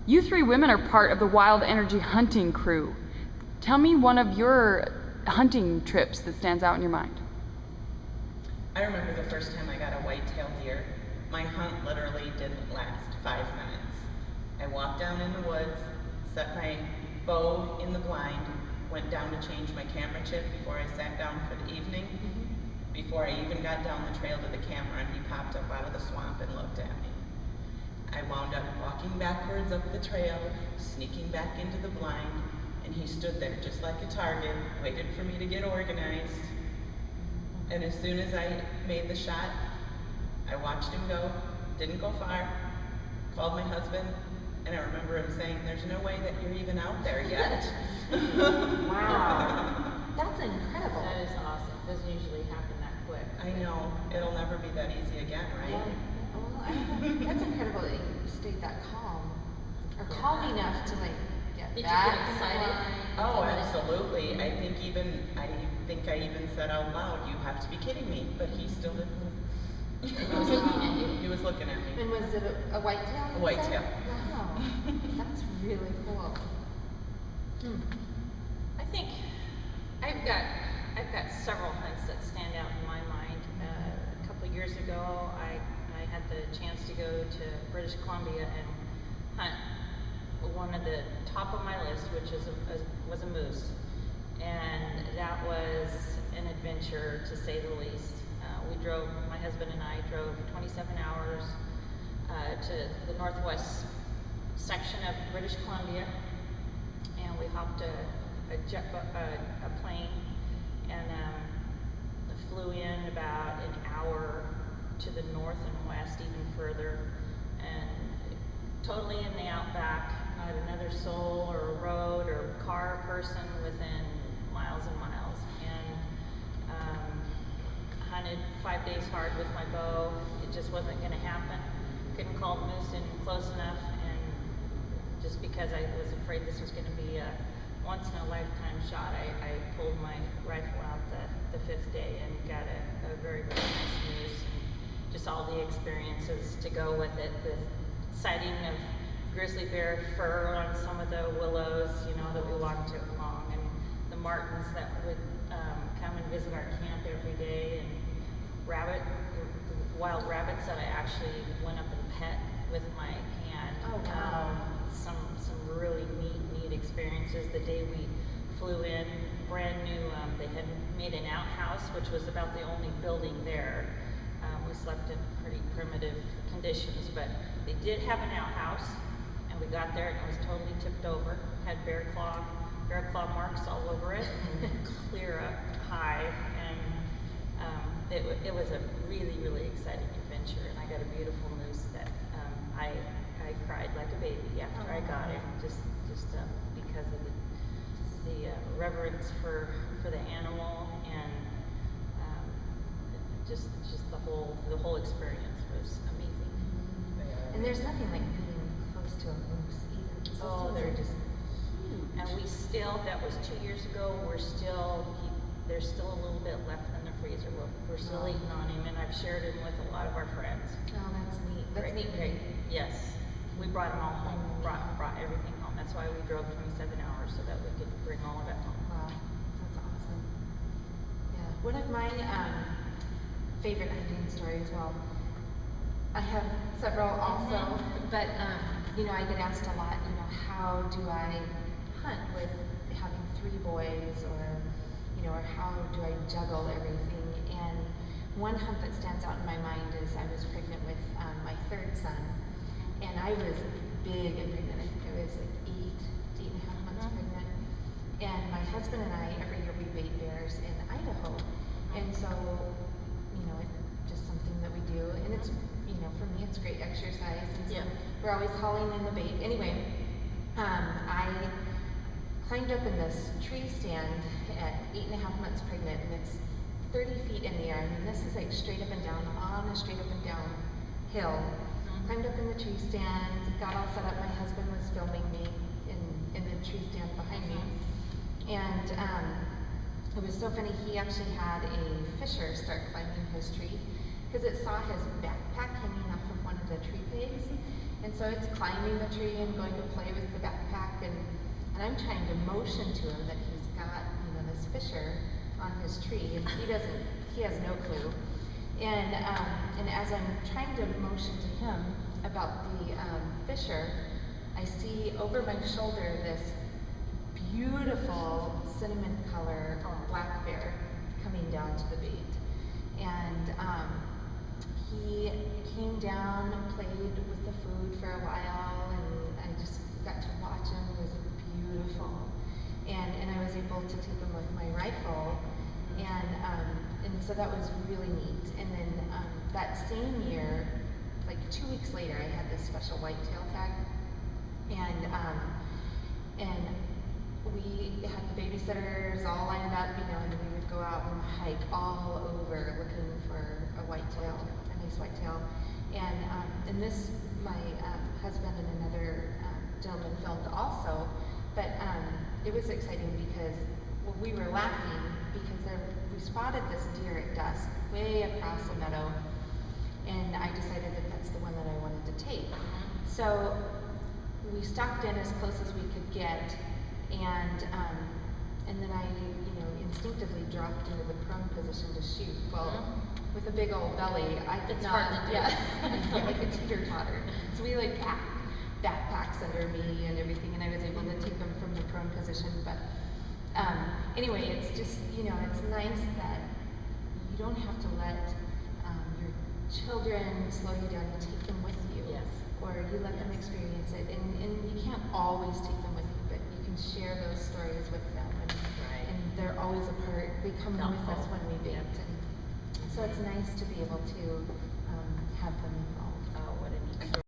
You three women are part of the Wild Energy hunting crew. Tell me one of your hunting trips that stands out in your mind. I remember the first time I got a white-tailed deer. My hunt literally didn't last 5 minutes. I walked down in the woods, set my bow in the blind, went down to change my camera chip before I sat down for the evening. Before I even got down the trail to the camera, and he popped up out of the swamp and looked at me. I wound up walking backwards up the trail, sneaking back into the blind, and he stood there just like a target, waited for me to get organized. And as soon as I made the shot, I watched him go, didn't go far, called my husband, and I remember him saying, "There's no way that you're even out there yet." Wow. That's incredible. That is awesome. It doesn't usually happen that quick. I know. It'll never be that easy again, right? Yeah. Well, that's incredible that you stayed that calm. Or calm enough to like get Did back. you get excited? Oh, absolutely. I think I even said out loud, "You have to be kidding me," but he still didn't move. He was looking at you. He was looking at me. And was it a whitetail? A whitetail. Wow. That's really cool. I think I've got several hunts that stand out in my mind. A couple of years ago, I had the chance to go to British Columbia and hunt one of the top of my list, which was a moose, and that was an adventure to say the least. My husband and I drove 27 hours to the northwest section of British Columbia, and we hopped a plane and flew in about an hour to the north and west, even further, and totally in the outback, not another soul or road or car person within miles and miles, and hunted 5 days hard with my bow. It just wasn't going to happen. Couldn't call the moose in close enough, and just because I was afraid this was going to be a once-in-a-lifetime shot, I pulled my rifle out the 5th day and got a very, very nice moose, and just all the experiences to go with it. The sighting of grizzly bear fur on some of the willows, that we walked along, and the martins that would come and visit our camp every day, and wild rabbits that I actually went up and pet with my hand. Oh, wow. Some really neat experiences. The day we flew in, brand new, they had made an outhouse, which was about the only building there. We slept in pretty primitive conditions, but they did have an outhouse, and we got there and it was totally tipped over, had bear claw marks all over it, and clear up high, and it was a really, really exciting adventure, and I got a beautiful moose that I cried like a baby after I got him, just because of the reverence for the animal, and just the whole experience was amazing. And there's nothing like being close to a moose either. Oh, they're just huge. And that was 2 years ago, there's still a little bit left in the freezer. We're still eating on him, and I've shared him with a lot of our friends. Oh, that's neat. That's neat. Great. Yes. We brought him all home, brought everything home. That's why we drove 27 hours, so that we could bring all of it home. Wow, that's awesome. Yeah, one of my favorite hunting stories, well, I have several also, but I get asked a lot, how do I hunt with having 3 boys, or how do I juggle everything? And one hunt that stands out in my mind is I was pregnant with my 3rd son, and I was big and pregnant. I think I was like 8.5 months pregnant. And my husband and I, every year we bait bears in Idaho. And so, it's just something that we do. And it's, for me, it's great exercise. And so we're always hauling in the bait. Anyway, I climbed up in this tree stand at 8.5 months pregnant, and it's 30 feet in the air. I mean, this is like straight up and down, on a straight up and down hill. Climbed up in the tree stand, got all set up. My husband was filming me in the tree stand behind me. And it was so funny, he actually had a fisher start climbing his tree because it saw his backpack hanging off of one of the tree pegs. And And so it's climbing the tree and going to play with the backpack, and I'm trying to motion to him that he's got, you know, this fisher on his tree, and he has no clue. And as I'm trying to motion to him about the fisher, I see over my shoulder this beautiful cinnamon color black bear coming down to the bait. And he came down, played with the food for a while, and I just got to watch him. It was beautiful. And I was able to take him with my rifle, and so that was really neat. And then that same year, like 2 weeks later, I had this special whitetail tag, and we had the babysitters all lined up, you know, and we would go out and hike all over looking for a whitetail, a nice whitetail. And this, my husband and another gentleman filmed also, but it was exciting because we were laughing because we spotted this deer at dusk way across the meadow, and I decided that that's the one that I wanted to take. So we stalked in as close as we could get, and then I, you know, instinctively dropped into the prone position to shoot. Well, with a big old belly, I could It's not. hard to do. Yeah, I felt like a teeter-totter. So we like packed backpacks under me and everything, and I was able to take them from the prone position. But anyway, it's just, you know, it's nice that you don't have to let your children slow you down. You take them with you. Yes. Or you let them experience it, and you can't always take them with you, but you can share those stories with them, and they're always a part. They come with us when we bait, and so it's nice to be able to have them